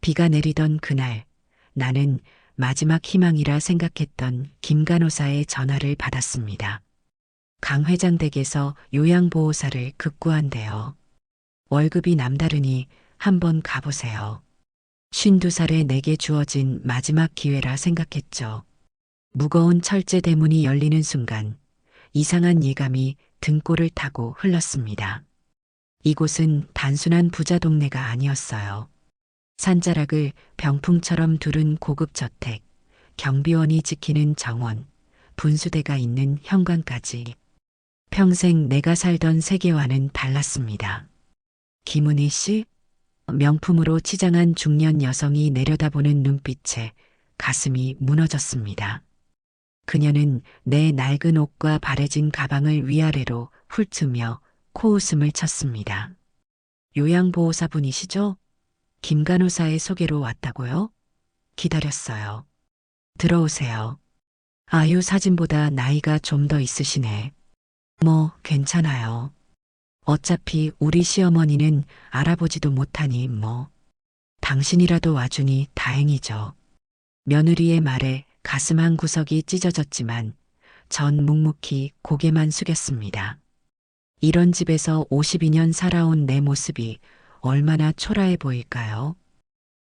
비가 내리던 그날, 나는 마지막 희망이라 생각했던 김 간호사의 전화를 받았습니다. 강 회장 댁에서 요양보호사를 극구한대요. 월급이 남다르니 한번 가보세요. 52살에 내게 주어진 마지막 기회라 생각했죠. 무거운 철제 대문이 열리는 순간 이상한 예감이 등골을 타고 흘렀습니다. 이곳은 단순한 부자 동네가 아니었어요. 산자락을 병풍처럼 두른 고급 저택, 경비원이 지키는 정원, 분수대가 있는 현관까지. 평생 내가 살던 세계와는 달랐습니다. 김은희 씨? 명품으로 치장한 중년 여성이 내려다보는 눈빛에 가슴이 무너졌습니다. 그녀는 내 낡은 옷과 바래진 가방을 위아래로 훑으며 코웃음을 쳤습니다. 요양보호사분이시죠? 김 간호사의 소개로 왔다고요? 기다렸어요. 들어오세요. 아유, 사진보다 나이가 좀 더 있으시네. 뭐, 괜찮아요. 어차피 우리 시어머니는 알아보지도 못하니 뭐. 당신이라도 와주니 다행이죠. 며느리의 말에 가슴 한 구석이 찢어졌지만 전 묵묵히 고개만 숙였습니다. 이런 집에서 52년 살아온 내 모습이 얼마나 초라해 보일까요?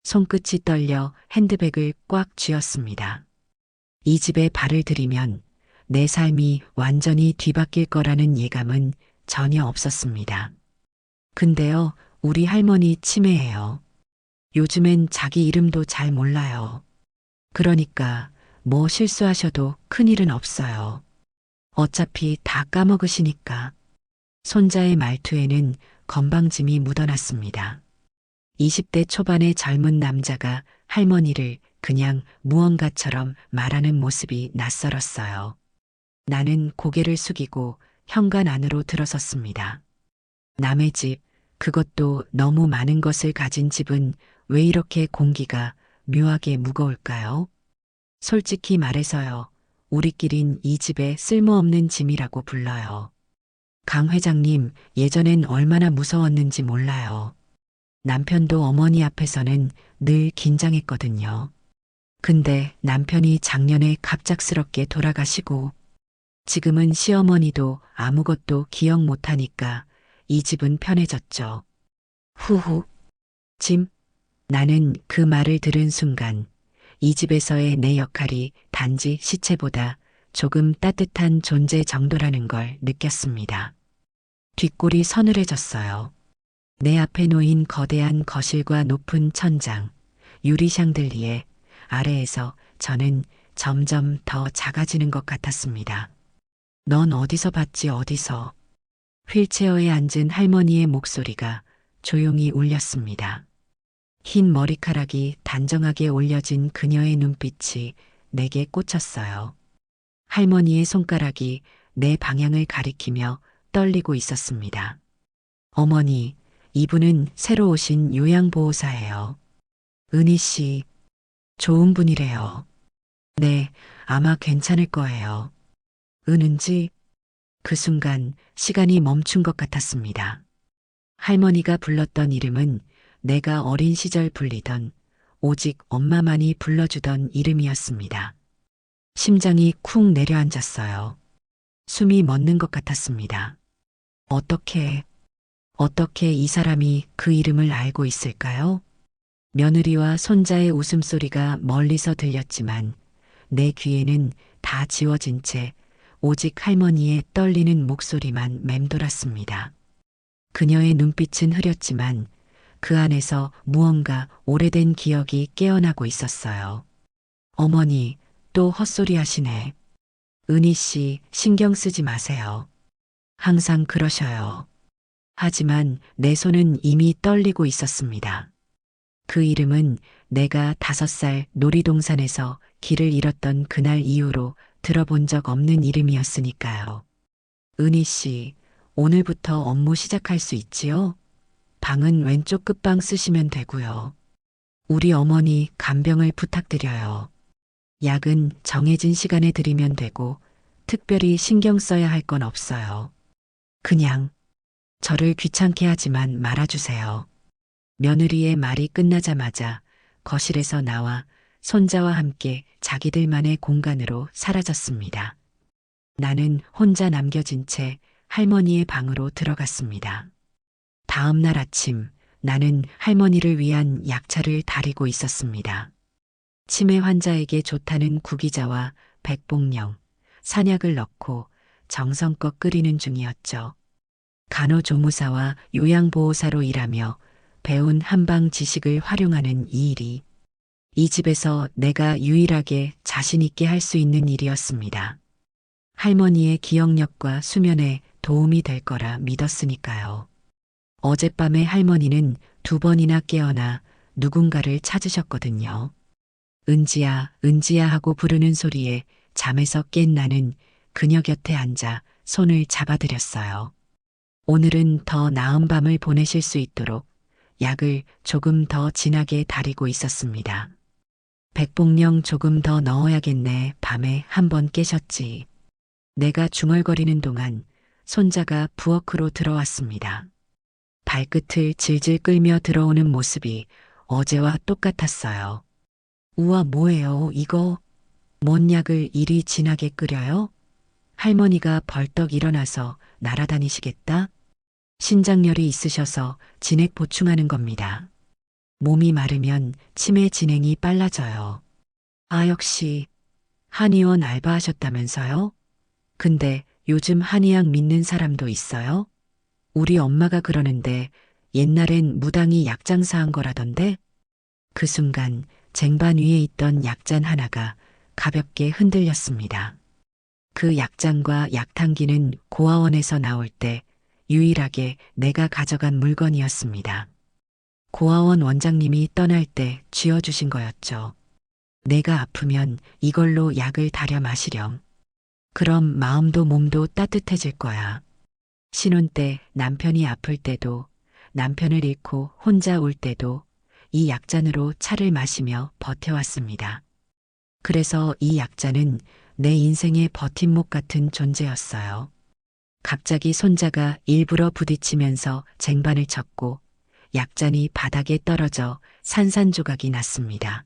손끝이 떨려 핸드백을 꽉 쥐었습니다. 이 집에 발을 들이면 내 삶이 완전히 뒤바뀔 거라는 예감은 전혀 없었습니다. 근데요, 우리 할머니 치매예요. 요즘엔 자기 이름도 잘 몰라요. 그러니까 뭐 실수하셔도 큰일은 없어요. 어차피 다 까먹으시니까. 손자의 말투에는 건방짐이 묻어났습니다. 20대 초반의 젊은 남자가 할머니를 그냥 무언가처럼 말하는 모습이 낯설었어요. 나는 고개를 숙이고 현관 안으로 들어섰습니다. 남의 집, 그것도 너무 많은 것을 가진 집은 왜 이렇게 공기가 묘하게 무거울까요? 솔직히 말해서요, 우리끼린 이 집에 쓸모없는 짐이라고 불러요. 강 회장님, 예전엔 얼마나 무서웠는지 몰라요. 남편도 어머니 앞에서는 늘 긴장했거든요. 근데 남편이 작년에 갑작스럽게 돌아가시고 지금은 시어머니도 아무것도 기억 못하니까 이 집은 편해졌죠. 후후. 짐? 나는 그 말을 들은 순간 이 집에서의 내 역할이 단지 시체보다 조금 따뜻한 존재 정도라는 걸 느꼈습니다. 뒷골이 서늘해졌어요. 내 앞에 놓인 거대한 거실과 높은 천장, 유리 샹들리에 아래에서 저는 점점 더 작아지는 것 같았습니다. 넌 어디서 봤지 어디서? 휠체어에 앉은 할머니의 목소리가 조용히 울렸습니다. 흰 머리카락이 단정하게 올려진 그녀의 눈빛이 내게 꽂혔어요. 할머니의 손가락이 내 방향을 가리키며 떨리고 있었습니다. 어머니, 이분은 새로 오신 요양보호사예요. 은희 씨, 좋은 분이래요. 네, 아마 괜찮을 거예요. 은은지? 그 순간 시간이 멈춘 것 같았습니다. 할머니가 불렀던 이름은 내가 어린 시절 불리던 오직 엄마만이 불러주던 이름이었습니다. 심장이 쿵 내려앉았어요. 숨이 멎는 것 같았습니다. 어떻게 이 사람이 그 이름을 알고 있을까요? 며느리와 손자의 웃음소리가 멀리서 들렸지만 내 귀에는 다 지워진 채 오직 할머니의 떨리는 목소리만 맴돌았습니다. 그녀의 눈빛은 흐렸지만 그 안에서 무언가 오래된 기억이 깨어나고 있었어요. 어머니, 또 헛소리 하시네. 은희 씨, 신경 쓰지 마세요. 항상 그러셔요. 하지만 내 손은 이미 떨리고 있었습니다. 그 이름은 내가 5살 놀이동산에서 길을 잃었던 그날 이후로 들어본 적 없는 이름이었으니까요. 은희 씨, 오늘부터 업무 시작할 수 있지요? 방은 왼쪽 끝방 쓰시면 되고요. 우리 어머니 간병을 부탁드려요. 약은 정해진 시간에 드리면 되고 특별히 신경 써야 할 건 없어요. 그냥 저를 귀찮게 하지만 말아주세요. 며느리의 말이 끝나자마자 거실에서 나와 손자와 함께 자기들만의 공간으로 사라졌습니다. 나는 혼자 남겨진 채 할머니의 방으로 들어갔습니다. 다음 날 아침 나는 할머니를 위한 약차를 다리고 있었습니다. 치매 환자에게 좋다는 구기자와 백복령, 산약을 넣고 정성껏 끓이는 중이었죠. 간호조무사와 요양보호사로 일하며 배운 한방 지식을 활용하는 이 일이 이 집에서 내가 유일하게 자신 있게 할 수 있는 일이었습니다. 할머니의 기억력과 수면에 도움이 될 거라 믿었으니까요. 어젯밤에 할머니는 2번이나 깨어나 누군가를 찾으셨거든요. 은지야, 은지야 하고 부르는 소리에 잠에서 깬 나는 그녀 곁에 앉아 손을 잡아드렸어요. 오늘은 더 나은 밤을 보내실 수 있도록 약을 조금 더 진하게 다리고 있었습니다. 백복령 조금 더 넣어야겠네. 밤에 1번 깨셨지. 내가 중얼거리는 동안 손자가 부엌으로 들어왔습니다. 발끝을 질질 끌며 들어오는 모습이 어제와 똑같았어요. 우와, 뭐예요, 이거? 뭔 약을 이리 진하게 끓여요? 할머니가 벌떡 일어나서 날아다니시겠다? 신장열이 있으셔서 진액 보충하는 겁니다. 몸이 마르면 치매 진행이 빨라져요. 아, 역시 한의원 알바하셨다면서요? 근데 요즘 한의학 믿는 사람도 있어요? 우리 엄마가 그러는데 옛날엔 무당이 약장사한 거라던데? 그 순간 쟁반 위에 있던 약잔 하나가 가볍게 흔들렸습니다. 그 약잔과 약탕기는 고아원에서 나올 때 유일하게 내가 가져간 물건이었습니다. 고아원 원장님이 떠날 때 쥐어주신 거였죠. 내가 아프면 이걸로 약을 다려 마시렴. 그럼 마음도 몸도 따뜻해질 거야. 신혼 때 남편이 아플 때도 남편을 잃고 혼자 울 때도 이 약잔으로 차를 마시며 버텨왔습니다. 그래서 이 약잔은 내 인생의 버팀목 같은 존재였어요. 갑자기 손자가 일부러 부딪히면서 쟁반을 쳤고 약잔이 바닥에 떨어져 산산조각이 났습니다.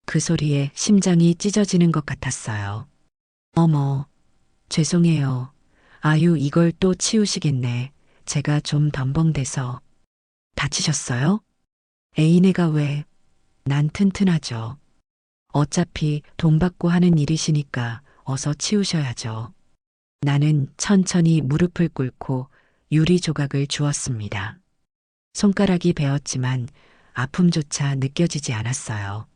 그 소리에 심장이 찢어지는 것 같았어요. 어머, 죄송해요. 아유, 이걸 또 치우시겠네. 제가 좀 덤벙대서. 다치셨어요? 애인애가 왜? 난 튼튼하죠. 어차피 돈 받고 하는 일이시니까 어서 치우셔야죠. 나는 천천히 무릎을 꿇고 유리 조각을 주었습니다. 손가락이 베었지만 아픔조차 느껴지지 않았어요.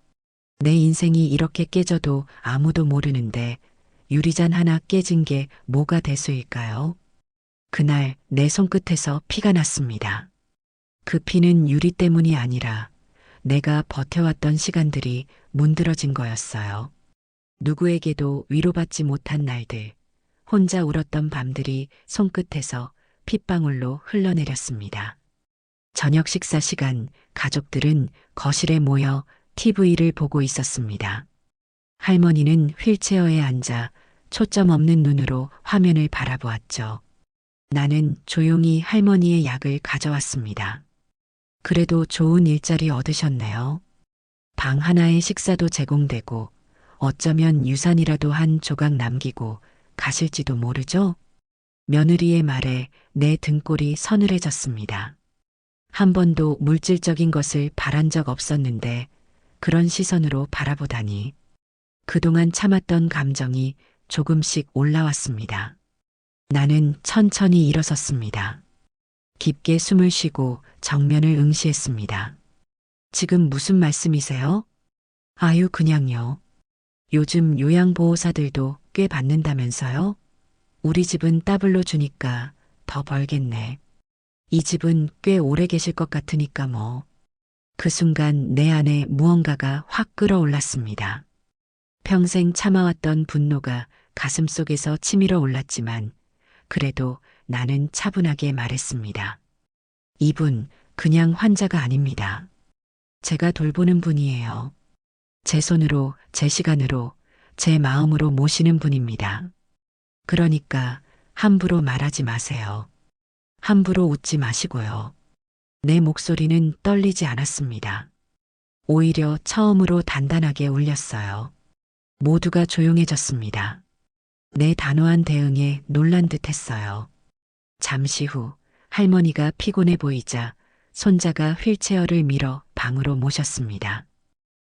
내 인생이 이렇게 깨져도 아무도 모르는데 유리잔 하나 깨진 게 뭐가 대수일까요? 그날 내 손끝에서 피가 났습니다. 그 피는 유리 때문이 아니라 내가 버텨왔던 시간들이 문드러진 거였어요. 누구에게도 위로받지 못한 날들, 혼자 울었던 밤들이 손끝에서 핏방울로 흘러내렸습니다. 저녁 식사 시간, 가족들은 거실에 모여 TV를 보고 있었습니다. 할머니는 휠체어에 앉아 초점 없는 눈으로 화면을 바라보았죠. 나는 조용히 할머니의 약을 가져왔습니다. 그래도 좋은 일자리 얻으셨네요. 방 하나에 식사도 제공되고 어쩌면 유산이라도 한 조각 남기고 가실지도 모르죠? 며느리의 말에 내 등골이 서늘해졌습니다. 한 번도 물질적인 것을 바란 적 없었는데 그런 시선으로 바라보다니 그동안 참았던 감정이 조금씩 올라왔습니다. 나는 천천히 일어섰습니다. 깊게 숨을 쉬고 정면을 응시했습니다. 지금 무슨 말씀이세요? 아유, 그냥요. 요즘 요양보호사들도 꽤 받는다면서요? 우리 집은 따블로 주니까 더 벌겠네. 이 집은 꽤 오래 계실 것 같으니까 뭐. 그 순간 내 안에 무언가가 확 끌어올랐습니다. 평생 참아왔던 분노가 가슴속에서 치밀어 올랐지만 그래도 나는 차분하게 말했습니다. 이분 그냥 환자가 아닙니다. 제가 돌보는 분이에요. 제 손으로, 제 시간으로, 제 마음으로 모시는 분입니다. 그러니까 함부로 말하지 마세요. 함부로 웃지 마시고요. 내 목소리는 떨리지 않았습니다. 오히려 처음으로 단단하게 울렸어요. 모두가 조용해졌습니다. 내 단호한 대응에 놀란 듯 했어요. 잠시 후 할머니가 피곤해 보이자 손자가 휠체어를 밀어 방으로 모셨습니다.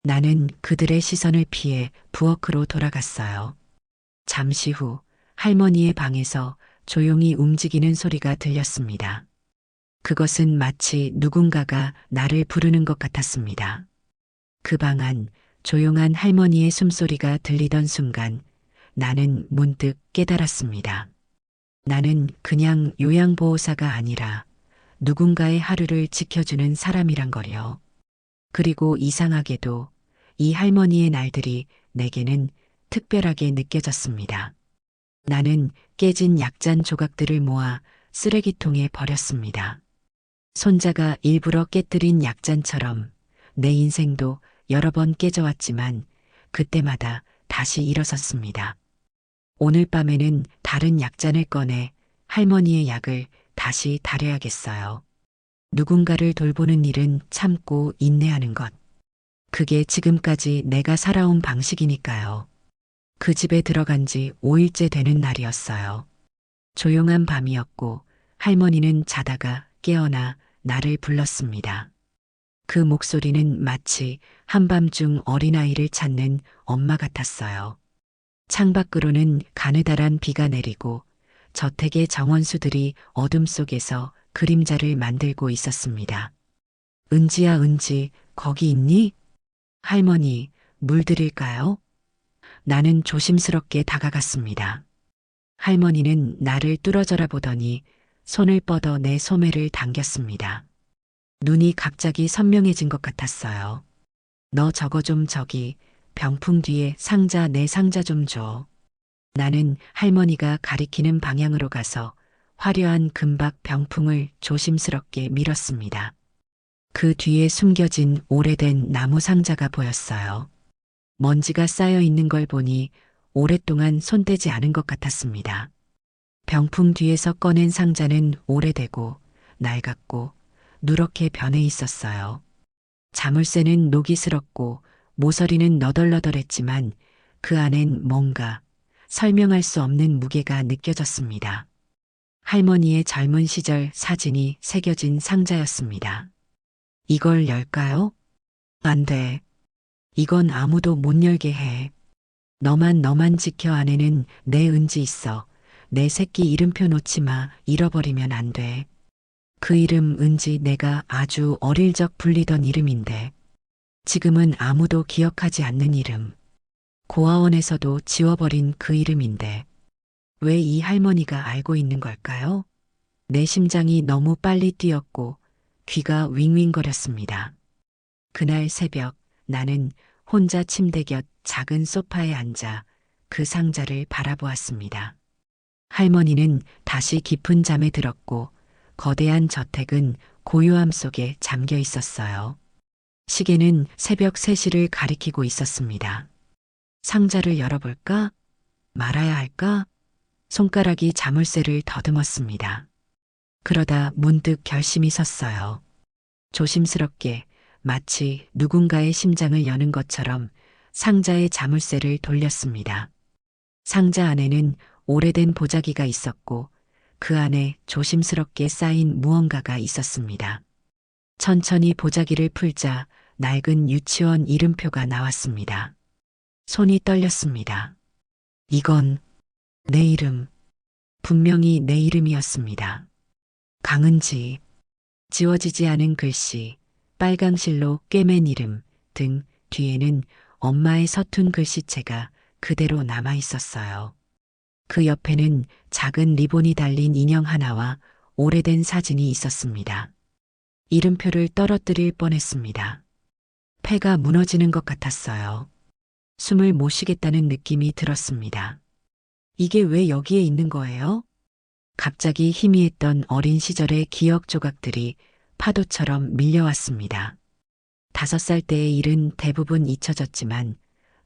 나는 그들의 시선을 피해 부엌으로 돌아갔어요. 잠시 후 할머니의 방에서 조용히 움직이는 소리가 들렸습니다. 그것은 마치 누군가가 나를 부르는 것 같았습니다. 그 방 안 조용한 할머니의 숨소리가 들리던 순간 나는 문득 깨달았습니다. 나는 그냥 요양보호사가 아니라 누군가의 하루를 지켜주는 사람이란 거요. 그리고 이상하게도 이 할머니의 날들이 내게는 특별하게 느껴졌습니다. 나는 깨진 약잔 조각들을 모아 쓰레기통에 버렸습니다. 손자가 일부러 깨뜨린 약잔처럼 내 인생도 여러 번 깨져왔지만 그때마다 다시 일어섰습니다. 오늘 밤에는 다른 약잔을 꺼내 할머니의 약을 다시 다려야겠어요. 누군가를 돌보는 일은 참고 인내하는 것. 그게 지금까지 내가 살아온 방식이니까요. 그 집에 들어간 지 5일째 되는 날이었어요. 조용한 밤이었고 할머니는 자다가 깨어나 나를 불렀습니다. 그 목소리는 마치 한밤중 어린아이를 찾는 엄마 같았어요. 창밖으로는 가느다란 비가 내리고 저택의 정원수들이 어둠 속에서 그림자를 만들고 있었습니다. 은지야, 은지, 거기 있니? 할머니, 물 드릴까요? 나는 조심스럽게 다가갔습니다. 할머니는 나를 뚫어져라 보더니 손을 뻗어 내 소매를 당겼습니다. 눈이 갑자기 선명해진 것 같았어요. 너 저거 좀 저기 병풍 뒤에 상자 내 상자 좀 줘. 나는 할머니가 가리키는 방향으로 가서 화려한 금박 병풍을 조심스럽게 밀었습니다. 그 뒤에 숨겨진 오래된 나무 상자가 보였어요. 먼지가 쌓여 있는 걸 보니 오랫동안 손대지 않은 것 같았습니다. 병풍 뒤에서 꺼낸 상자는 오래되고 낡았고 누렇게 변해 있었어요. 자물쇠는 녹이스럽고 모서리는 너덜너덜했지만 그 안엔 뭔가 설명할 수 없는 무게가 느껴졌습니다. 할머니의 젊은 시절 사진이 새겨진 상자였습니다. 이걸 열까요? 안 돼. 이건 아무도 못 열게 해. 너만 지켜. 안에는 내 은지 있어. 내 새끼 이름표 놓지 마. 잃어버리면 안 돼. 그 이름 은지 내가 아주 어릴 적 불리던 이름인데 지금은 아무도 기억하지 않는 이름. 고아원에서도 지워버린 그 이름인데 왜 이 할머니가 알고 있는 걸까요? 내 심장이 너무 빨리 뛰었고 귀가 윙윙거렸습니다. 그날 새벽 나는 혼자 침대 곁 작은 소파에 앉아 그 상자를 바라보았습니다. 할머니는 다시 깊은 잠에 들었고 거대한 저택은 고요함 속에 잠겨 있었어요. 시계는 새벽 3시를 가리키고 있었습니다. 상자를 열어볼까? 말아야 할까? 손가락이 자물쇠를 더듬었습니다. 그러다 문득 결심이 섰어요. 조심스럽게 마치 누군가의 심장을 여는 것처럼 상자의 자물쇠를 돌렸습니다. 상자 안에는 오래된 보자기가 있었고 그 안에 조심스럽게 쌓인 무언가가 있었습니다. 천천히 보자기를 풀자 낡은 유치원 이름표가 나왔습니다. 손이 떨렸습니다. 이건 내 이름, 분명히 내 이름이었습니다. 강은지, 지워지지 않은 글씨, 빨강실로 꿰맨 이름 등 뒤에는 엄마의 서툰 글씨체가 그대로 남아 있었어요. 그 옆에는 작은 리본이 달린 인형 하나와 오래된 사진이 있었습니다. 이름표를 떨어뜨릴 뻔했습니다. 폐가 무너지는 것 같았어요. 숨을 못 쉬겠다는 느낌이 들었습니다. 이게 왜 여기에 있는 거예요? 갑자기 희미했던 어린 시절의 기억 조각들이 파도처럼 밀려왔습니다. 5살 때의 일은 대부분 잊혀졌지만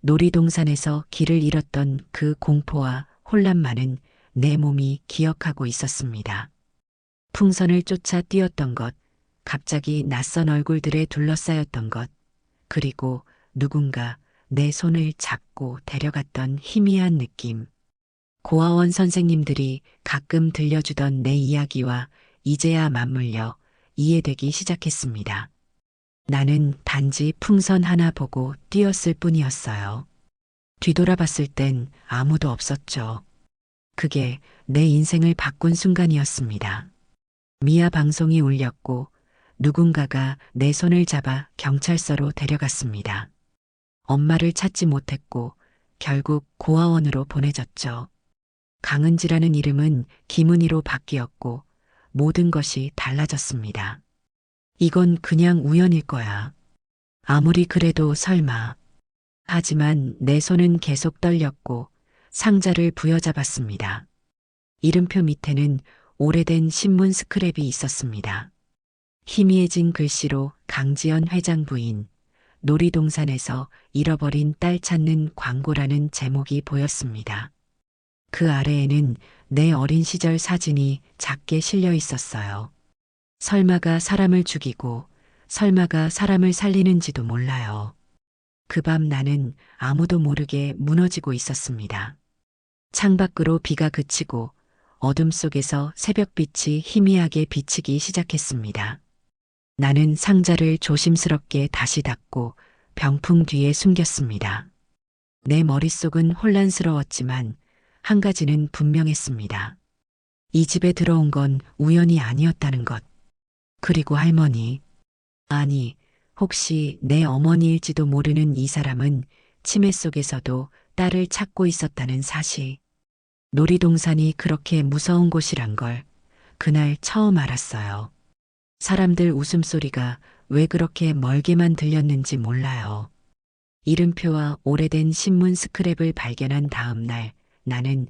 놀이동산에서 길을 잃었던 그 공포와 혼란만은 내 몸이 기억하고 있었습니다. 풍선을 쫓아 뛰었던 것, 갑자기 낯선 얼굴들에 둘러싸였던 것, 그리고 누군가 내 손을 잡고 데려갔던 희미한 느낌. 고아원 선생님들이 가끔 들려주던 내 이야기와 이제야 맞물려 이해되기 시작했습니다. 나는 단지 풍선 하나 보고 뛰었을 뿐이었어요. 뒤돌아봤을 땐 아무도 없었죠. 그게 내 인생을 바꾼 순간이었습니다. 미아 방송이 울렸고 누군가가 내 손을 잡아 경찰서로 데려갔습니다. 엄마를 찾지 못했고 결국 고아원으로 보내졌죠. 강은지라는 이름은 김은희로 바뀌었고 모든 것이 달라졌습니다. 이건 그냥 우연일 거야. 아무리 그래도 설마. 하지만 내 손은 계속 떨렸고 상자를 부여잡았습니다. 이름표 밑에는 오래된 신문 스크랩이 있었습니다. 희미해진 글씨로 강지연 회장 부인, 놀이동산에서 잃어버린 딸 찾는 광고라는 제목이 보였습니다. 그 아래에는 내 어린 시절 사진이 작게 실려 있었어요. 설마가 사람을 죽이고 설마가 사람을 살리는지도 몰라요. 그 밤 나는 아무도 모르게 무너지고 있었습니다. 창밖으로 비가 그치고 어둠 속에서 새벽빛이 희미하게 비치기 시작했습니다. 나는 상자를 조심스럽게 다시 닫고 병풍 뒤에 숨겼습니다. 내 머릿속은 혼란스러웠지만 한 가지는 분명했습니다. 이 집에 들어온 건 우연이 아니었다는 것. 그리고 할머니. 아니, 혹시 내 어머니일지도 모르는 이 사람은 치매 속에서도 딸을 찾고 있었다는 사실. 놀이동산이 그렇게 무서운 곳이란 걸 그날 처음 알았어요. 사람들 웃음소리가 왜 그렇게 멀게만 들렸는지 몰라요. 이름표와 오래된 신문 스크랩을 발견한 다음 날 나는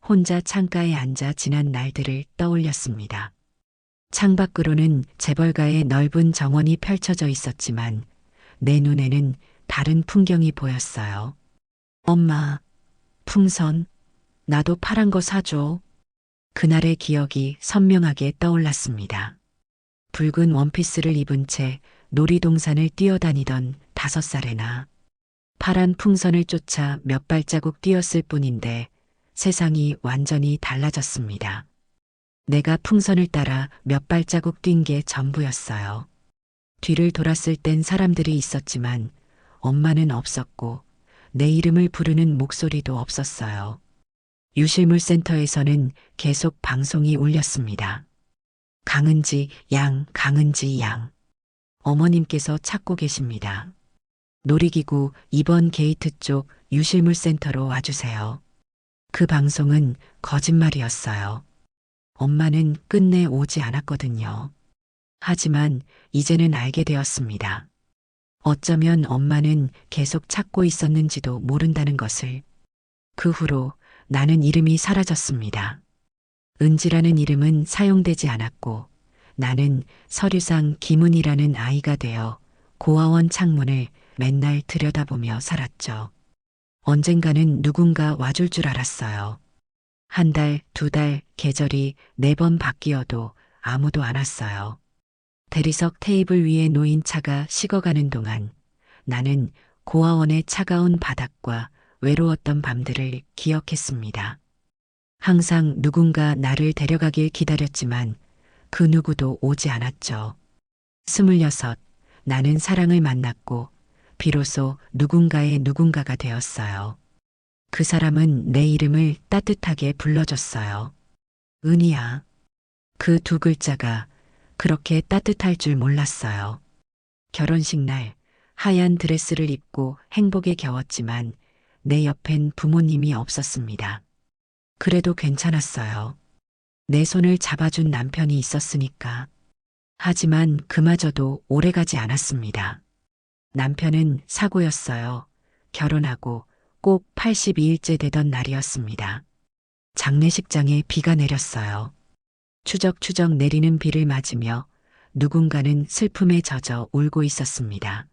혼자 창가에 앉아 지난 날들을 떠올렸습니다. 창밖으로는 재벌가의 넓은 정원이 펼쳐져 있었지만 내 눈에는 다른 풍경이 보였어요. 엄마, 풍선, 나도 파란 거 사줘. 그날의 기억이 선명하게 떠올랐습니다. 붉은 원피스를 입은 채 놀이동산을 뛰어다니던 5살의 나. 파란 풍선을 쫓아 몇 발자국 뛰었을 뿐인데 세상이 완전히 달라졌습니다. 내가 풍선을 따라 몇 발자국 뛴 게 전부였어요. 뒤를 돌았을 땐 사람들이 있었지만 엄마는 없었고 내 이름을 부르는 목소리도 없었어요. 유실물 센터에서는 계속 방송이 울렸습니다. 강은지 양, 강은지 양. 어머님께서 찾고 계십니다. 놀이기구 2번 게이트 쪽 유실물 센터로 와주세요. 그 방송은 거짓말이었어요. 엄마는 끝내 오지 않았거든요. 하지만 이제는 알게 되었습니다. 어쩌면 엄마는 계속 찾고 있었는지도 모른다는 것을. 그 후로 나는 이름이 사라졌습니다. 은지라는 이름은 사용되지 않았고 나는 서류상 김은이라는 아이가 되어 고아원 창문을 맨날 들여다보며 살았죠. 언젠가는 누군가 와줄 줄 알았어요. 1달, 2달, 계절이 4번 바뀌어도 아무도 안 왔어요. 대리석 테이블 위에 놓인 차가 식어가는 동안 나는 고아원의 차가운 바닥과 외로웠던 밤들을 기억했습니다. 항상 누군가 나를 데려가길 기다렸지만 그 누구도 오지 않았죠. 26, 나는 사랑을 만났고 비로소 누군가의 누군가가 되었어요. 그 사람은 내 이름을 따뜻하게 불러줬어요. 은희야. 그 2글자가 그렇게 따뜻할 줄 몰랐어요. 결혼식 날 하얀 드레스를 입고 행복에 겨웠지만 내 옆엔 부모님이 없었습니다. 그래도 괜찮았어요. 내 손을 잡아준 남편이 있었으니까. 하지만 그마저도 오래가지 않았습니다. 남편은 사고였어요. 결혼하고 꼭 82일째 되던 날이었습니다. 장례식장에 비가 내렸어요. 추적추적 내리는 비를 맞으며 누군가는 슬픔에 젖어 울고 있었습니다.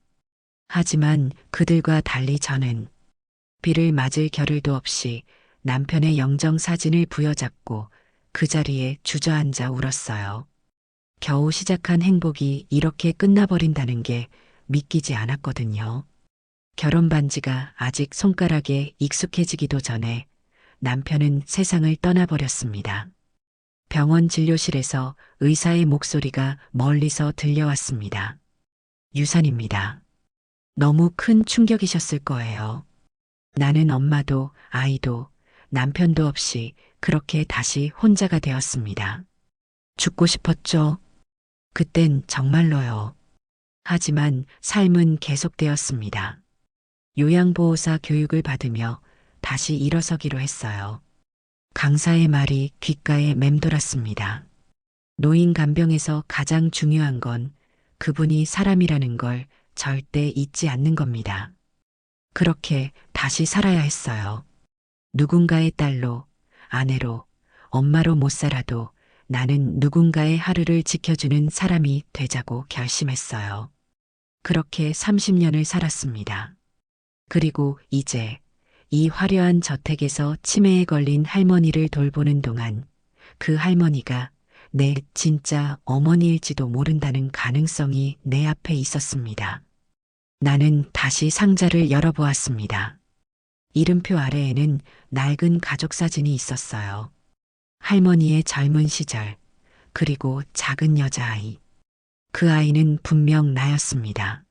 하지만 그들과 달리 저는 비를 맞을 겨를도 없이 남편의 영정 사진을 부여잡고 그 자리에 주저앉아 울었어요. 겨우 시작한 행복이 이렇게 끝나버린다는 게 믿기지 않았거든요. 결혼 반지가 아직 손가락에 익숙해지기도 전에 남편은 세상을 떠나버렸습니다. 병원 진료실에서 의사의 목소리가 멀리서 들려왔습니다. 유산입니다. 너무 큰 충격이셨을 거예요. 나는 엄마도 아이도 남편도 없이 그렇게 다시 혼자가 되었습니다. 죽고 싶었죠. 그땐 정말로요. 하지만 삶은 계속되었습니다. 요양보호사 교육을 받으며 다시 일어서기로 했어요. 강사의 말이 귓가에 맴돌았습니다. 노인 간병에서 가장 중요한 건 그분이 사람이라는 걸 절대 잊지 않는 겁니다. 그렇게 다시 살아야 했어요. 누군가의 딸로, 아내로, 엄마로 못 살아도 나는 누군가의 하루를 지켜주는 사람이 되자고 결심했어요. 그렇게 30년을 살았습니다. 그리고 이제 이 화려한 저택에서 치매에 걸린 할머니를 돌보는 동안 그 할머니가 내 진짜 어머니일지도 모른다는 가능성이 내 앞에 있었습니다. 나는 다시 상자를 열어보았습니다. 이름표 아래에는 낡은 가족 사진이 있었어요. 할머니의 젊은 시절, 그리고 작은 여자아이. 그 아이는 분명 나였습니다.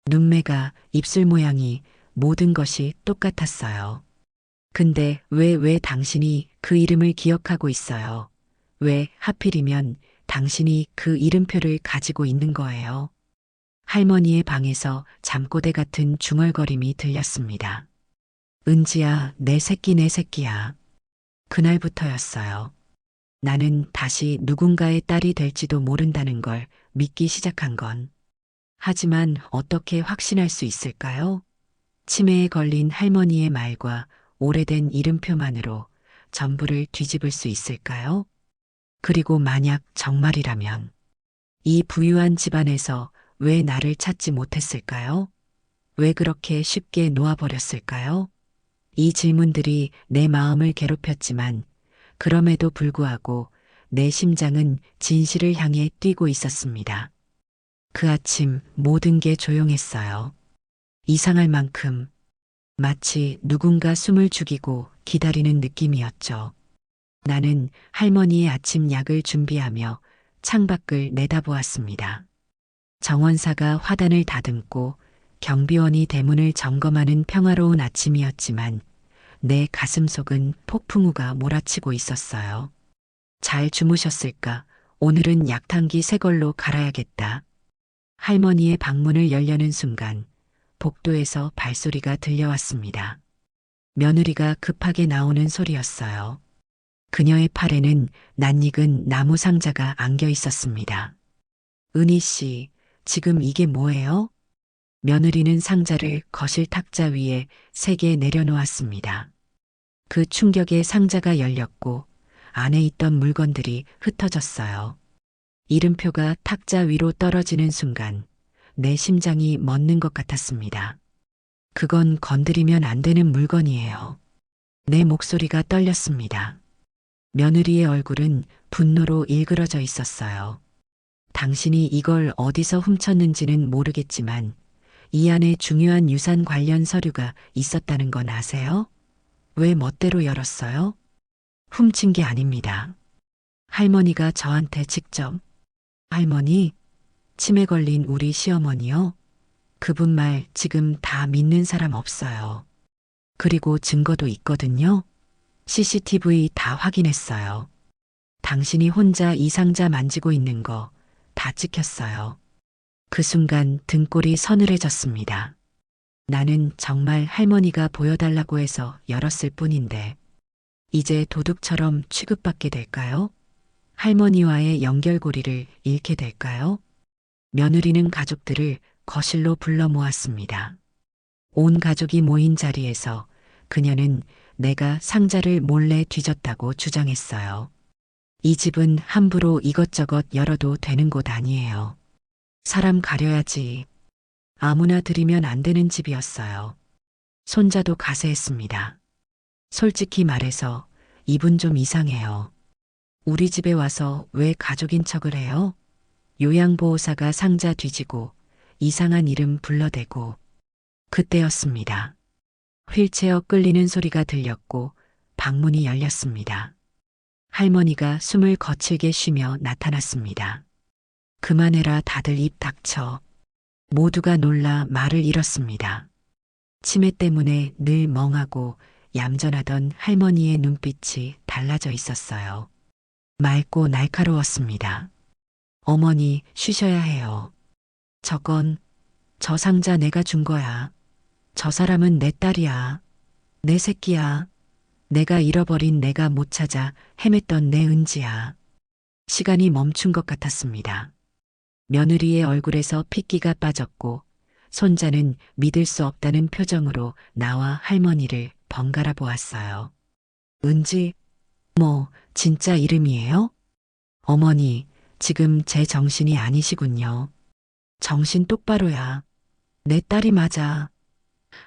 눈매가, 입술 모양이, 모든 것이 똑같았어요. 근데 왜 당신이 그 이름을 기억하고 있어요? 왜 하필이면 당신이 그 이름표를 가지고 있는 거예요? 할머니의 방에서 잠꼬대 같은 중얼거림이 들렸습니다. 은지야, 내 새끼 내 새끼야. 그날부터였어요. 나는 다시 누군가의 딸이 될지도 모른다는 걸 믿기 시작한 건. 하지만 어떻게 확신할 수 있을까요? 치매에 걸린 할머니의 말과 오래된 이름표만으로 전부를 뒤집을 수 있을까요? 그리고 만약 정말이라면 이 부유한 집안에서 왜 나를 찾지 못했을까요? 왜 그렇게 쉽게 놓아버렸을까요? 이 질문들이 내 마음을 괴롭혔지만 그럼에도 불구하고 내 심장은 진실을 향해 뛰고 있었습니다. 그 아침 모든 게 조용했어요. 이상할 만큼 마치 누군가 숨을 죽이고 기다리는 느낌이었죠. 나는 할머니의 아침 약을 준비하며 창밖을 내다보았습니다. 정원사가 화단을 다듬고 경비원이 대문을 점검하는 평화로운 아침이었지만 내 가슴속은 폭풍우가 몰아치고 있었어요. 잘 주무셨을까? 오늘은 약탕기 새 걸로 갈아야겠다. 할머니의 방문을 열려는 순간 복도에서 발소리가 들려왔습니다. 며느리가 급하게 나오는 소리였어요. 그녀의 팔에는 낯익은 나무 상자가 안겨 있었습니다. 은희 씨, 지금 이게 뭐예요? 며느리는 상자를 거실 탁자 위에 3개 내려놓았습니다. 그 충격에 상자가 열렸고 안에 있던 물건들이 흩어졌어요. 이름표가 탁자 위로 떨어지는 순간 내 심장이 멎는 것 같았습니다. 그건 건드리면 안 되는 물건이에요. 내 목소리가 떨렸습니다. 며느리의 얼굴은 분노로 일그러져 있었어요. 당신이 이걸 어디서 훔쳤는지는 모르겠지만 이 안에 중요한 유산 관련 서류가 있었다는 건 아세요? 왜 멋대로 열었어요? 훔친 게 아닙니다. 할머니가 저한테 직접, 할머니, 치매 걸린 우리 시어머니요? 그분 말 지금 다 믿는 사람 없어요. 그리고 증거도 있거든요. CCTV 다 확인했어요. 당신이 혼자 이 상자 만지고 있는 거 다 찍혔어요. 그 순간 등골이 서늘해졌습니다. 나는 정말 할머니가 보여달라고 해서 열었을 뿐인데 이제 도둑처럼 취급받게 될까요? 할머니와의 연결고리를 잃게 될까요? 며느리는 가족들을 거실로 불러 모았습니다. 온 가족이 모인 자리에서 그녀는 내가 상자를 몰래 뒤졌다고 주장했어요. 이 집은 함부로 이것저것 열어도 되는 곳 아니에요. 사람 가려야지. 아무나 들이면 안 되는 집이었어요. 손자도 가세했습니다. 솔직히 말해서 이분 좀 이상해요. 우리 집에 와서 왜 가족인 척을 해요? 요양보호사가 상자 뒤지고 이상한 이름 불러대고 그때였습니다. 휠체어 끌리는 소리가 들렸고 방문이 열렸습니다. 할머니가 숨을 거칠게 쉬며 나타났습니다. 그만해라, 다들 입 닥쳐. 모두가 놀라 말을 잃었습니다. 치매 때문에 늘 멍하고 얌전하던 할머니의 눈빛이 달라져 있었어요. 맑고 날카로웠습니다. 어머니, 쉬셔야 해요. 저 상자 내가 준 거야. 저 사람은 내 딸이야. 내 새끼야. 내가 잃어버린, 내가 못 찾아 헤맸던 내 은지야. 시간이 멈춘 것 같았습니다. 며느리의 얼굴에서 핏기가 빠졌고 손자는 믿을 수 없다는 표정으로 나와 할머니를 번갈아 보았어요. 은지, 뭐 진짜 이름이에요? 어머니, 지금 제 정신이 아니시군요. 정신 똑바로야. 내 딸이 맞아.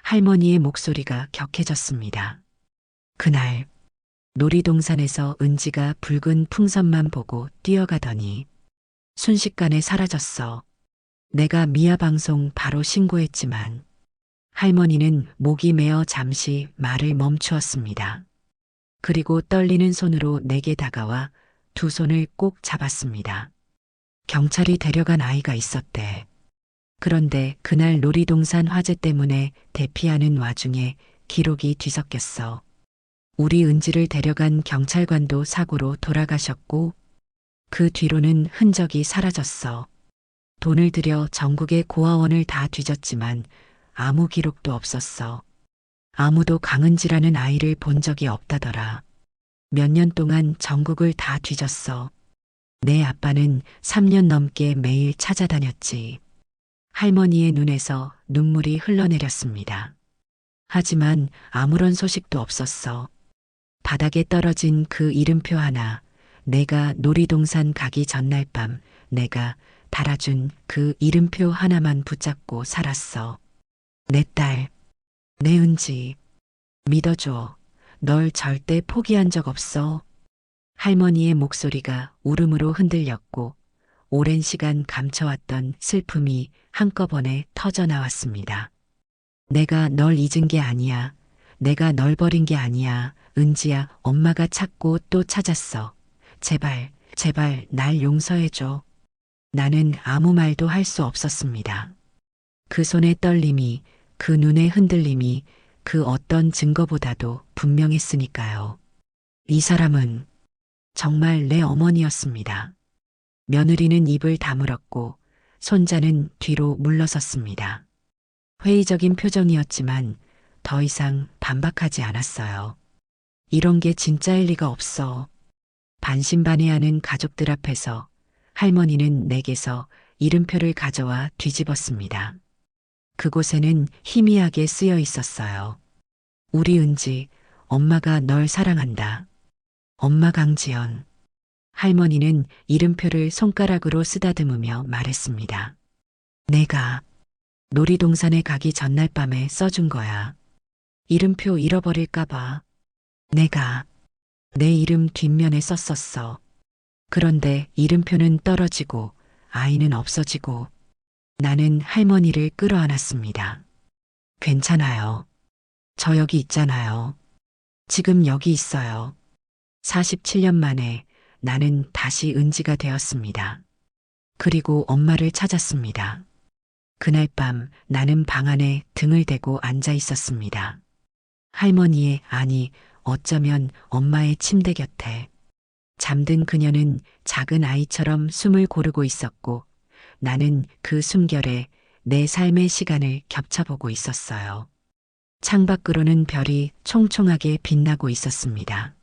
할머니의 목소리가 격해졌습니다. 그날 놀이동산에서 은지가 붉은 풍선만 보고 뛰어가더니 순식간에 사라졌어. 내가 미아 방송 바로 신고했지만 할머니는 목이 메어 잠시 말을 멈추었습니다. 그리고 떨리는 손으로 내게 다가와 두 손을 꼭 잡았습니다. 경찰이 데려간 아이가 있었대. 그런데 그날 놀이동산 화재 때문에 대피하는 와중에 기록이 뒤섞였어. 우리 은지를 데려간 경찰관도 사고로 돌아가셨고 그 뒤로는 흔적이 사라졌어. 돈을 들여 전국의 고아원을 다 뒤졌지만 아무 기록도 없었어. 아무도 강은지라는 아이를 본 적이 없다더라. 몇 년 동안 전국을 다 뒤졌어. 내 아빠는 3년 넘게 매일 찾아다녔지. 할머니의 눈에서 눈물이 흘러내렸습니다. 하지만 아무런 소식도 없었어. 바닥에 떨어진 그 이름표 하나, 내가 놀이동산 가기 전날 밤 내가 달아준 그 이름표 하나만 붙잡고 살았어. 내 딸, 내 은지, 믿어줘. 널 절대 포기한 적 없어. 할머니의 목소리가 울음으로 흔들렸고 오랜 시간 감춰왔던 슬픔이 한꺼번에 터져 나왔습니다. 내가 널 잊은 게 아니야. 내가 널 버린 게 아니야. 은지야, 엄마가 찾고 또 찾았어. 제발, 제발 날 용서해줘. 나는 아무 말도 할 수 없었습니다. 그 손의 떨림이, 그 눈의 흔들림이 그 어떤 증거보다도 분명했으니까요. 이 사람은 정말 내 어머니였습니다. 며느리는 입을 다물었고 손자는 뒤로 물러섰습니다. 회의적인 표정이었지만 더 이상 반박하지 않았어요. 이런 게 진짜일 리가 없어. 반신반의하는 가족들 앞에서 할머니는 내게서 이름표를 가져와 뒤집었습니다. 그곳에는 희미하게 쓰여 있었어요. 우리 은지, 엄마가 널 사랑한다. 엄마 강지연. 할머니는 이름표를 손가락으로 쓰다듬으며 말했습니다. 내가 놀이동산에 가기 전날 밤에 써준 거야. 이름표 잃어버릴까봐. 내가 내 이름 뒷면에 썼었어. 그런데 이름표는 떨어지고 아이는 없어지고 나는 할머니를 끌어안았습니다. 괜찮아요. 저 여기 있잖아요. 지금 여기 있어요. 47년 만에 나는 다시 은지가 되었습니다. 그리고 엄마를 찾았습니다. 그날 밤 나는 방 안에 등을 대고 앉아 있었습니다. 할머니의, 아니, 어쩌면 엄마의 침대 곁에. 잠든 그녀는 작은 아이처럼 숨을 고르고 있었고 나는 그 숨결에 내 삶의 시간을 겹쳐보고 있었어요. 창밖으로는 별이 총총하게 빛나고 있었습니다.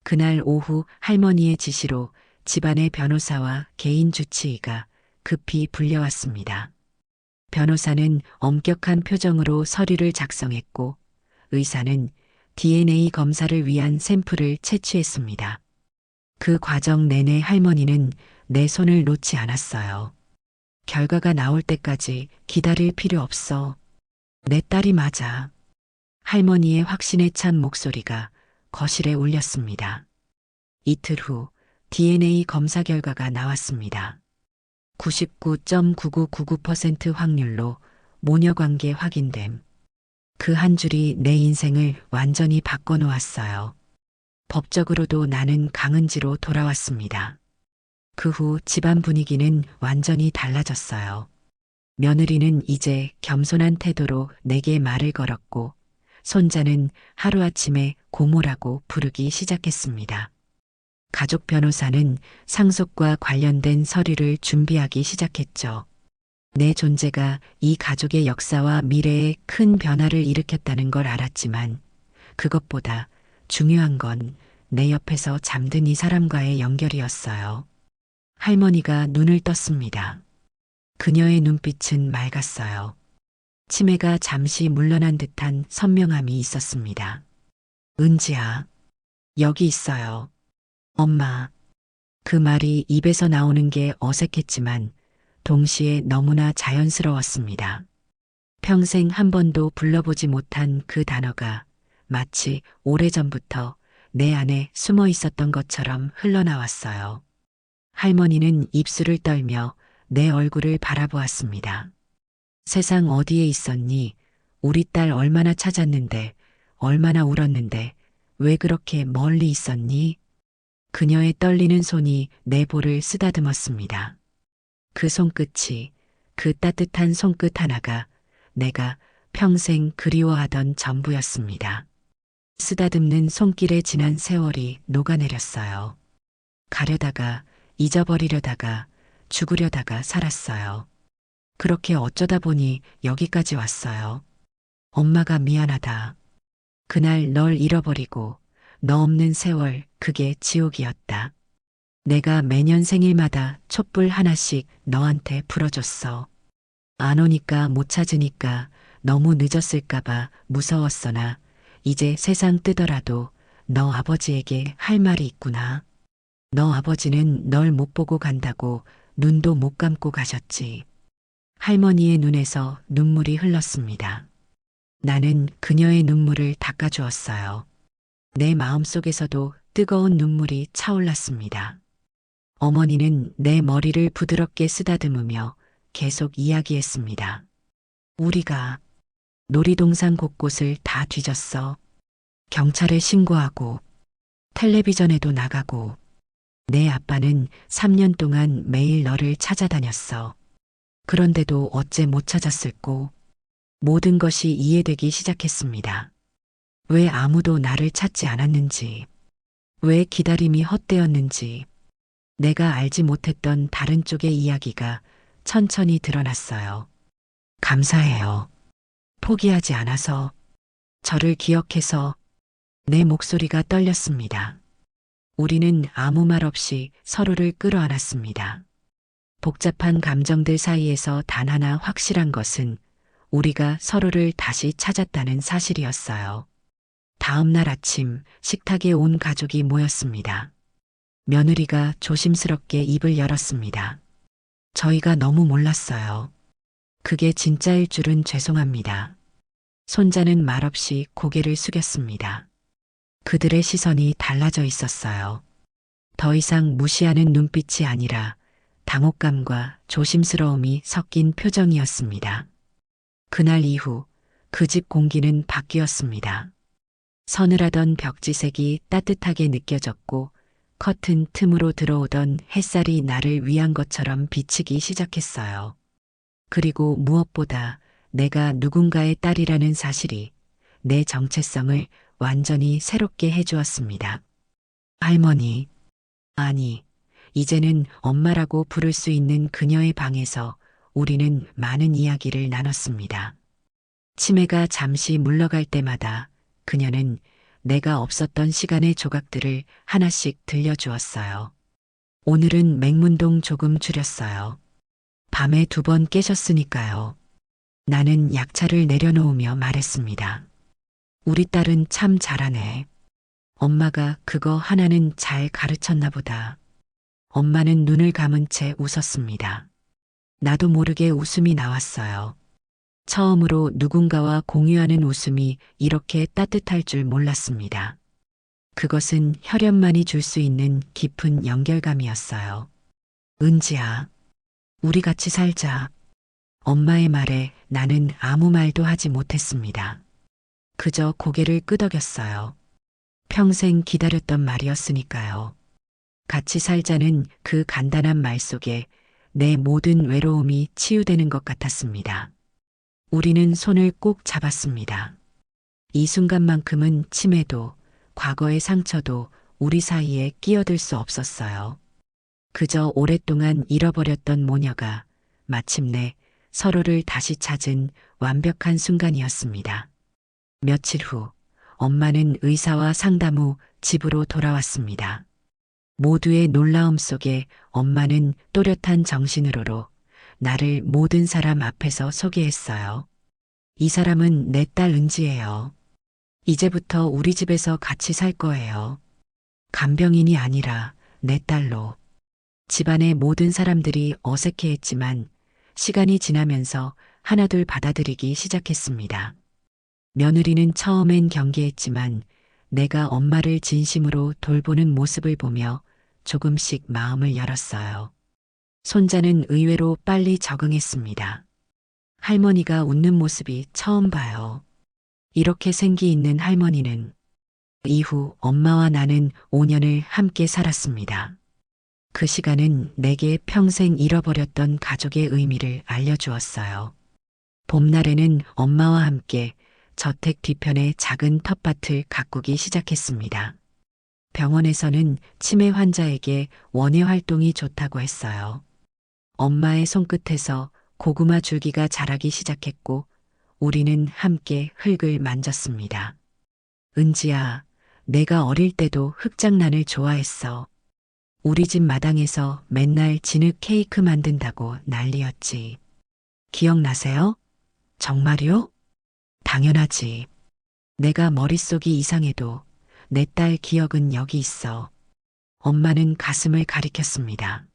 그날 오후 할머니의 지시로 집안의 변호사와 개인 주치의가 급히 불려왔습니다. 변호사는 엄격한 표정으로 서류를 작성했고 의사는 DNA 검사를 위한 샘플을 채취했습니다. 그 과정 내내 할머니는 내 손을 놓지 않았어요. 결과가 나올 때까지 기다릴 필요 없어. 내 딸이 맞아. 할머니의 확신에 찬 목소리가 거실에 울렸습니다. 이틀 후 DNA 검사 결과가 나왔습니다. 99.9999% 확률로 모녀관계 확인됨. 그 한 줄이 내 인생을 완전히 바꿔놓았어요. 법적으로도 나는 강은지로 돌아왔습니다. 그 후 집안 분위기는 완전히 달라졌어요. 며느리는 이제 겸손한 태도로 내게 말을 걸었고, 손자는 하루아침에 고모라고 부르기 시작했습니다. 가족 변호사는 상속과 관련된 서류를 준비하기 시작했죠. 내 존재가 이 가족의 역사와 미래에 큰 변화를 일으켰다는 걸 알았지만 그것보다 중요한 건 내 옆에서 잠든 이 사람과의 연결이었어요. 할머니가 눈을 떴습니다. 그녀의 눈빛은 맑았어요. 치매가 잠시 물러난 듯한 선명함이 있었습니다. 은지야, 여기 있어요. 엄마. 그 말이 입에서 나오는 게 어색했지만 동시에 너무나 자연스러웠습니다. 평생 한 번도 불러보지 못한 그 단어가 마치 오래전부터 내 안에 숨어 있었던 것처럼 흘러나왔어요. 할머니는 입술을 떨며 내 얼굴을 바라보았습니다. 세상 어디에 있었니? 우리 딸 얼마나 찾았는데, 얼마나 울었는데, 왜 그렇게 멀리 있었니? 그녀의 떨리는 손이 내 볼을 쓰다듬었습니다. 그 손끝이, 그 따뜻한 손끝 하나가 내가 평생 그리워하던 전부였습니다. 쓰다듬는 손길에 지난 세월이 녹아내렸어요. 가려다가, 잊어버리려다가, 죽으려다가 살았어요. 그렇게 어쩌다 보니 여기까지 왔어요. 엄마가 미안하다. 그날 널 잃어버리고 너 없는 세월 그게 지옥이었다. 내가 매년 생일마다 촛불 하나씩 너한테 불어줬어. 안 오니까 못 찾으니까 너무 늦었을까봐 무서웠으나 이제 세상 뜨더라도 너 아버지에게 할 말이 있구나. 너 아버지는 널 못 보고 간다고 눈도 못 감고 가셨지. 할머니의 눈에서 눈물이 흘렀습니다. 나는 그녀의 눈물을 닦아주었어요. 내 마음속에서도 뜨거운 눈물이 차올랐습니다. 어머니는 내 머리를 부드럽게 쓰다듬으며 계속 이야기했습니다. 우리가 놀이동산 곳곳을 다 뒤졌어. 경찰에 신고하고 텔레비전에도 나가고 내 아빠는 3년 동안 매일 너를 찾아다녔어. 그런데도 어째 못 찾았을꼬? 모든 것이 이해되기 시작했습니다. 왜 아무도 나를 찾지 않았는지, 왜 기다림이 헛되었는지, 내가 알지 못했던 다른 쪽의 이야기가 천천히 드러났어요. 감사해요. 포기하지 않아서, 저를 기억해서 내 목소리가 떨렸습니다. 우리는 아무 말 없이 서로를 끌어안았습니다. 복잡한 감정들 사이에서 단 하나 확실한 것은 우리가 서로를 다시 찾았다는 사실이었어요. 다음 날 아침 식탁에 온 가족이 모였습니다. 며느리가 조심스럽게 입을 열었습니다. 저희가 너무 몰랐어요. 그게 진짜일 줄은 죄송합니다. 손자는 말없이 고개를 숙였습니다. 그들의 시선이 달라져 있었어요. 더 이상 무시하는 눈빛이 아니라 당혹감과 조심스러움이 섞인 표정이었습니다. 그날 이후 그 집 공기는 바뀌었습니다. 서늘하던 벽지색이 따뜻하게 느껴졌고 커튼 틈으로 들어오던 햇살이 나를 위한 것처럼 비치기 시작했어요. 그리고 무엇보다 내가 누군가의 딸이라는 사실이 내 정체성을 완전히 새롭게 해주었습니다. 할머니, 아니, 이제는 엄마라고 부를 수 있는 그녀의 방에서 우리는 많은 이야기를 나눴습니다. 치매가 잠시 물러갈 때마다 그녀는 내가 없었던 시간의 조각들을 하나씩 들려주었어요. 오늘은 맹문동 조금 줄였어요. 밤에 2번 깨셨으니까요. 나는 약차를 내려놓으며 말했습니다. 우리 딸은 참 잘하네. 엄마가 그거 하나는 잘 가르쳤나 보다. 엄마는 눈을 감은 채 웃었습니다. 나도 모르게 웃음이 나왔어요. 처음으로 누군가와 공유하는 웃음이 이렇게 따뜻할 줄 몰랐습니다. 그것은 혈연만이 줄 수 있는 깊은 연결감이었어요. 은지야, 우리 같이 살자. 엄마의 말에 나는 아무 말도 하지 못했습니다. 그저 고개를 끄덕였어요. 평생 기다렸던 말이었으니까요. 같이 살자는 그 간단한 말 속에 내 모든 외로움이 치유되는 것 같았습니다. 우리는 손을 꼭 잡았습니다. 이 순간만큼은 치매도 과거의 상처도 우리 사이에 끼어들 수 없었어요. 그저 오랫동안 잃어버렸던 모녀가 마침내 서로를 다시 찾은 완벽한 순간이었습니다. 며칠 후 엄마는 의사와 상담 후 집으로 돌아왔습니다. 모두의 놀라움 속에 엄마는 또렷한 정신으로로 나를 모든 사람 앞에서 소개했어요. 이 사람은 내 딸 은지예요. 이제부터 우리 집에서 같이 살 거예요. 간병인이 아니라 내 딸로. 집안의 모든 사람들이 어색해했지만 시간이 지나면서 하나둘 받아들이기 시작했습니다. 며느리는 처음엔 경계했지만 내가 엄마를 진심으로 돌보는 모습을 보며 조금씩 마음을 열었어요. 손자는 의외로 빨리 적응했습니다. 할머니가 웃는 모습이 처음 봐요. 이렇게 생기 있는 할머니는. 이후 엄마와 나는 5년을 함께 살았습니다. 그 시간은 내게 평생 잃어버렸던 가족의 의미를 알려주었어요. 봄날에는 엄마와 함께 저택 뒤편에 작은 텃밭을 가꾸기 시작했습니다. 병원에서는 치매 환자에게 원예 활동이 좋다고 했어요. 엄마의 손끝에서 고구마 줄기가 자라기 시작했고 우리는 함께 흙을 만졌습니다. 은지야, 내가 어릴 때도 흙장난을 좋아했어. 우리 집 마당에서 맨날 진흙 케이크 만든다고 난리였지. 기억나세요? 정말요? 당연하지. 내가 머릿속이 이상해도 내 딸 기억은 여기 있어. 엄마는 가슴을 가리켰습니다.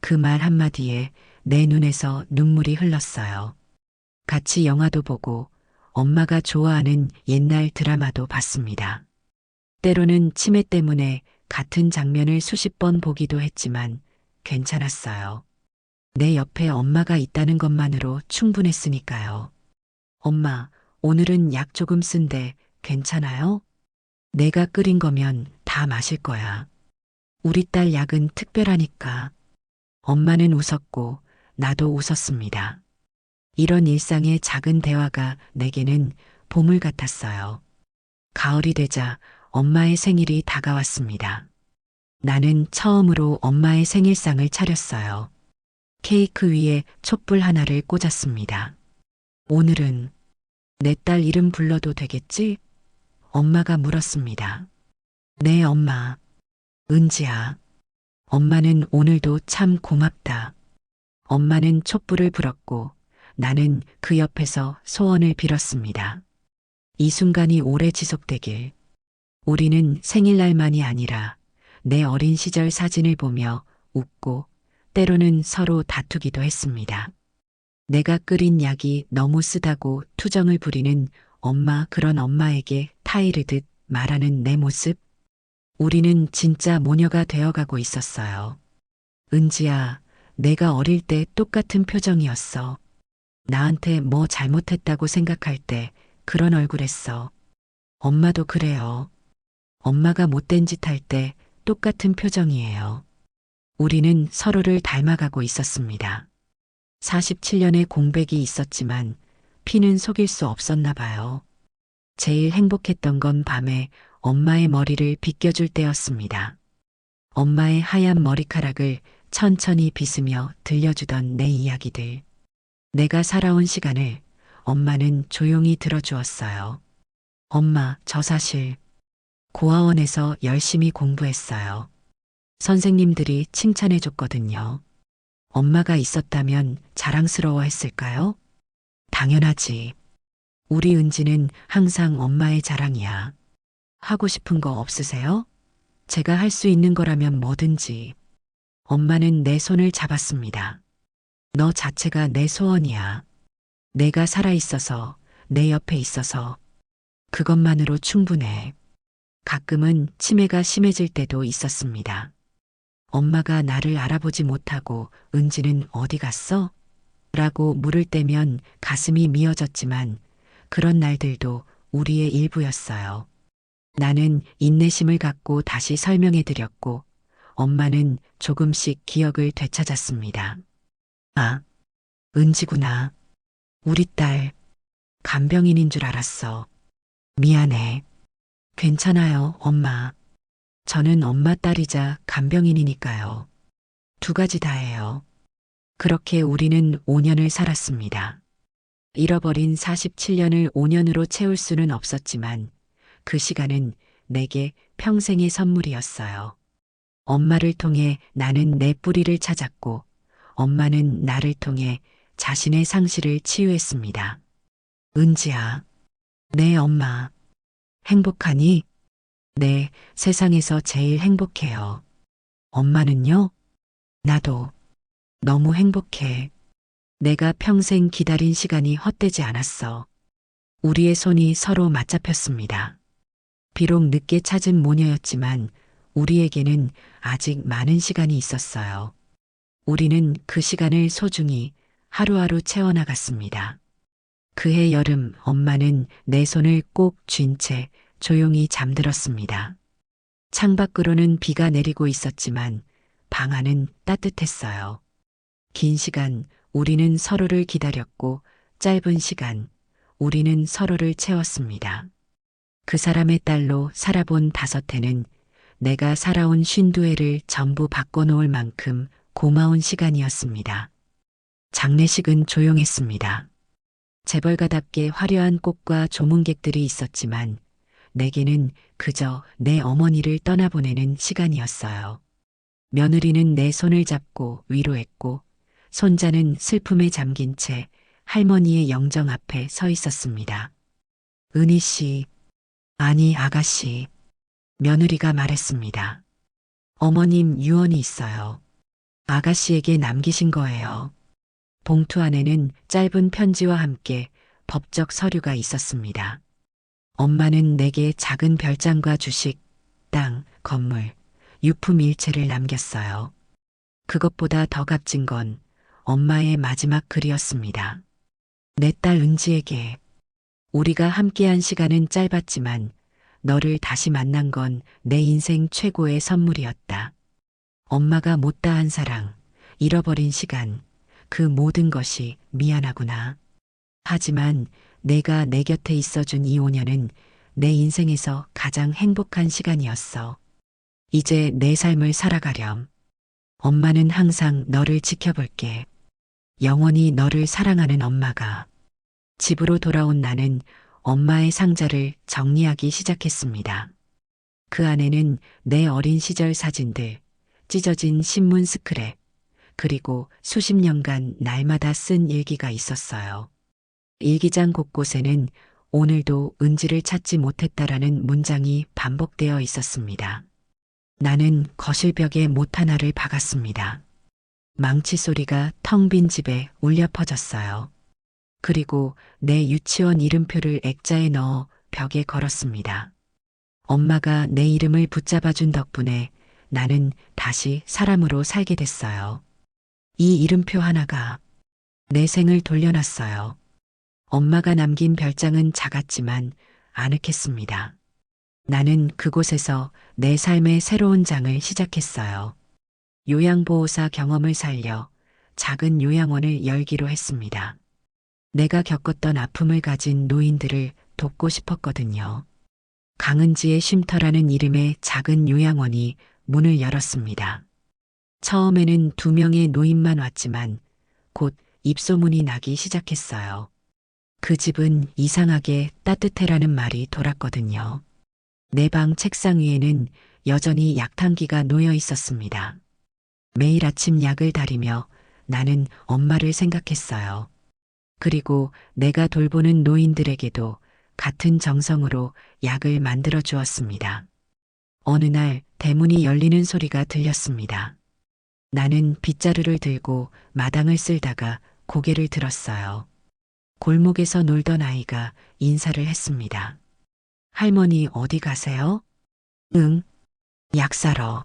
그 말 한마디에 내 눈에서 눈물이 흘렀어요. 같이 영화도 보고 엄마가 좋아하는 옛날 드라마도 봤습니다. 때로는 치매 때문에 같은 장면을 수십 번 보기도 했지만 괜찮았어요. 내 옆에 엄마가 있다는 것만으로 충분했으니까요. 엄마, 오늘은 약 조금 쓴데 괜찮아요? 내가 끓인 거면 다 마실 거야. 우리 딸 약은 특별하니까. 엄마는 웃었고 나도 웃었습니다. 이런 일상의 작은 대화가 내게는 보물 같았어요. 가을이 되자 엄마의 생일이 다가왔습니다. 나는 처음으로 엄마의 생일상을 차렸어요. 케이크 위에 촛불 하나를 꽂았습니다. 오늘은 내 딸 이름 불러도 되겠지? 엄마가 물었습니다. 네, 엄마. 은지야. 엄마는 오늘도 참 고맙다. 엄마는 촛불을 불었고 나는 그 옆에서 소원을 빌었습니다. 이 순간이 오래 지속되길. 우리는 생일날만이 아니라 내 어린 시절 사진을 보며 웃고 때로는 서로 다투기도 했습니다. 내가 끓인 약이 너무 쓰다고 투정을 부리는 엄마, 그런 엄마에게 타이르듯 말하는 내 모습. 우리는 진짜 모녀가 되어가고 있었어요. 은지야, 내가 어릴 때 똑같은 표정이었어. 나한테 뭐 잘못했다고 생각할 때 그런 얼굴 했어. 엄마도 그래요. 엄마가 못된 짓 할 때 똑같은 표정이에요. 우리는 서로를 닮아가고 있었습니다. 47년의 공백이 있었지만 피는 속일 수 없었나 봐요. 제일 행복했던 건 밤에 엄마의 머리를 빗겨줄 때였습니다. 엄마의 하얀 머리카락을 천천히 빗으며 들려주던 내 이야기들. 내가 살아온 시간을 엄마는 조용히 들어주었어요. 엄마, 저 사실 고아원에서 열심히 공부했어요. 선생님들이 칭찬해 줬거든요. 엄마가 있었다면 자랑스러워 했을까요? 당연하지. 우리 은지는 항상 엄마의 자랑이야. 하고 싶은 거 없으세요? 제가 할 수 있는 거라면 뭐든지. 엄마는 내 손을 잡았습니다. 너 자체가 내 소원이야. 내가 살아있어서, 내 옆에 있어서. 그것만으로 충분해. 가끔은 치매가 심해질 때도 있었습니다. 엄마가 나를 알아보지 못하고 은지는 어디 갔어? 라고 물을 때면 가슴이 미어졌지만 그런 날들도 우리의 일부였어요. 나는 인내심을 갖고 다시 설명해 드렸고 엄마는 조금씩 기억을 되찾았습니다. 아, 은지구나. 우리 딸 간병인인 줄 알았어. 미안해. 괜찮아요, 엄마. 저는 엄마 딸이자 간병인이니까요. 두 가지 다예요. 그렇게 우리는 5년을 살았습니다. 잃어버린 47년을 5년으로 채울 수는 없었지만 그 시간은 내게 평생의 선물이었어요. 엄마를 통해 나는 내 뿌리를 찾았고 엄마는 나를 통해 자신의 상실을 치유했습니다. 은지야, 내 엄마, 행복하니? 네, 세상에서 제일 행복해요. 엄마는요? 나도 너무 행복해. 내가 평생 기다린 시간이 헛되지 않았어. 우리의 손이 서로 맞잡혔습니다. 비록 늦게 찾은 모녀였지만 우리에게는 아직 많은 시간이 있었어요. 우리는 그 시간을 소중히 하루하루 채워나갔습니다. 그해 여름 엄마는 내 손을 꼭 쥔 채 조용히 잠들었습니다. 창밖으로는 비가 내리고 있었지만 방 안은 따뜻했어요. 긴 시간 우리는 서로를 기다렸고 짧은 시간 우리는 서로를 채웠습니다. 그 사람의 딸로 살아본 5해는 내가 살아온 52해를 전부 바꿔놓을 만큼 고마운 시간이었습니다. 장례식은 조용했습니다. 재벌가답게 화려한 꽃과 조문객들이 있었지만 내게는 그저 내 어머니를 떠나보내는 시간이었어요. 며느리는 내 손을 잡고 위로했고 손자는 슬픔에 잠긴 채 할머니의 영정 앞에 서 있었습니다. 은희 씨, 아니 아가씨, 며느리가 말했습니다. 어머님 유언이 있어요. 아가씨에게 남기신 거예요. 봉투 안에는 짧은 편지와 함께 법적 서류가 있었습니다. 엄마는 내게 작은 별장과 주식, 땅, 건물, 유품 일체를 남겼어요. 그것보다 더 값진 건 엄마의 마지막 글이었습니다. 내 딸 은지에게 우리가 함께한 시간은 짧았지만 너를 다시 만난 건 내 인생 최고의 선물이었다. 엄마가 못다한 사랑, 잃어버린 시간, 그 모든 것이 미안하구나. 하지만 내가 내 곁에 있어준 이 5년은 내 인생에서 가장 행복한 시간이었어. 이제 내 삶을 살아가렴. 엄마는 항상 너를 지켜볼게. 영원히 너를 사랑하는 엄마가. 집으로 돌아온 나는 엄마의 상자를 정리하기 시작했습니다. 그 안에는 내 어린 시절 사진들, 찢어진 신문 스크랩, 그리고 수십 년간 날마다 쓴 일기가 있었어요. 일기장 곳곳에는 오늘도 은지를 찾지 못했다라는 문장이 반복되어 있었습니다. 나는 거실벽에 못 하나를 박았습니다. 망치 소리가 텅 빈 집에 울려 퍼졌어요. 그리고 내 유치원 이름표를 액자에 넣어 벽에 걸었습니다. 엄마가 내 이름을 붙잡아준 덕분에 나는 다시 사람으로 살게 됐어요. 이 이름표 하나가 내 생을 돌려놨어요. 엄마가 남긴 별장은 작았지만 아늑했습니다. 나는 그곳에서 내 삶의 새로운 장을 시작했어요. 요양보호사 경험을 살려 작은 요양원을 열기로 했습니다. 내가 겪었던 아픔을 가진 노인들을 돕고 싶었거든요. 강은지의 쉼터라는 이름의 작은 요양원이 문을 열었습니다. 처음에는 2명의 노인만 왔지만 곧 입소문이 나기 시작했어요. 그 집은 이상하게 따뜻해라는 말이 돌았거든요. 내 방 책상 위에는 여전히 약탕기가 놓여 있었습니다. 매일 아침 약을 다리며 나는 엄마를 생각했어요. 그리고 내가 돌보는 노인들에게도 같은 정성으로 약을 만들어 주었습니다. 어느 날 대문이 열리는 소리가 들렸습니다. 나는 빗자루를 들고 마당을 쓸다가 고개를 들었어요. 골목에서 놀던 아이가 인사를 했습니다. 할머니 어디 가세요? 응, 약 사러.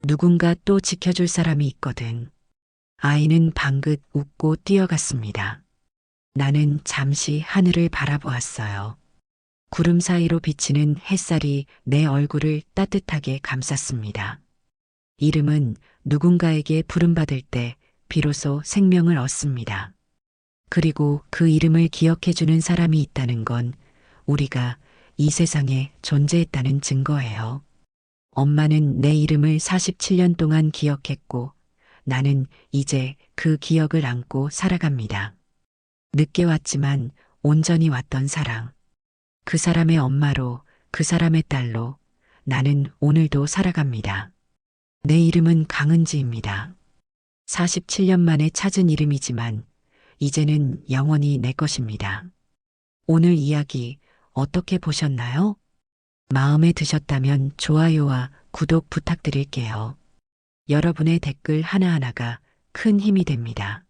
누군가 또 지켜줄 사람이 있거든. 아이는 방긋 웃고 뛰어갔습니다. 나는 잠시 하늘을 바라보았어요. 구름 사이로 비치는 햇살이 내 얼굴을 따뜻하게 감쌌습니다. 이름은 누군가에게 부름받을 때 비로소 생명을 얻습니다. 그리고 그 이름을 기억해주는 사람이 있다는 건 우리가 이 세상에 존재했다는 증거예요. 엄마는 내 이름을 47년 동안 기억했고 나는 이제 그 기억을 안고 살아갑니다. 늦게 왔지만 온전히 왔던 사랑. 그 사람의 엄마로, 그 사람의 딸로 나는 오늘도 살아갑니다. 내 이름은 강은지입니다. 47년 만에 찾은 이름이지만 이제는 영원히 내 것입니다. 오늘 이야기 어떻게 보셨나요? 마음에 드셨다면 좋아요와 구독 부탁드릴게요. 여러분의 댓글 하나하나가 큰 힘이 됩니다.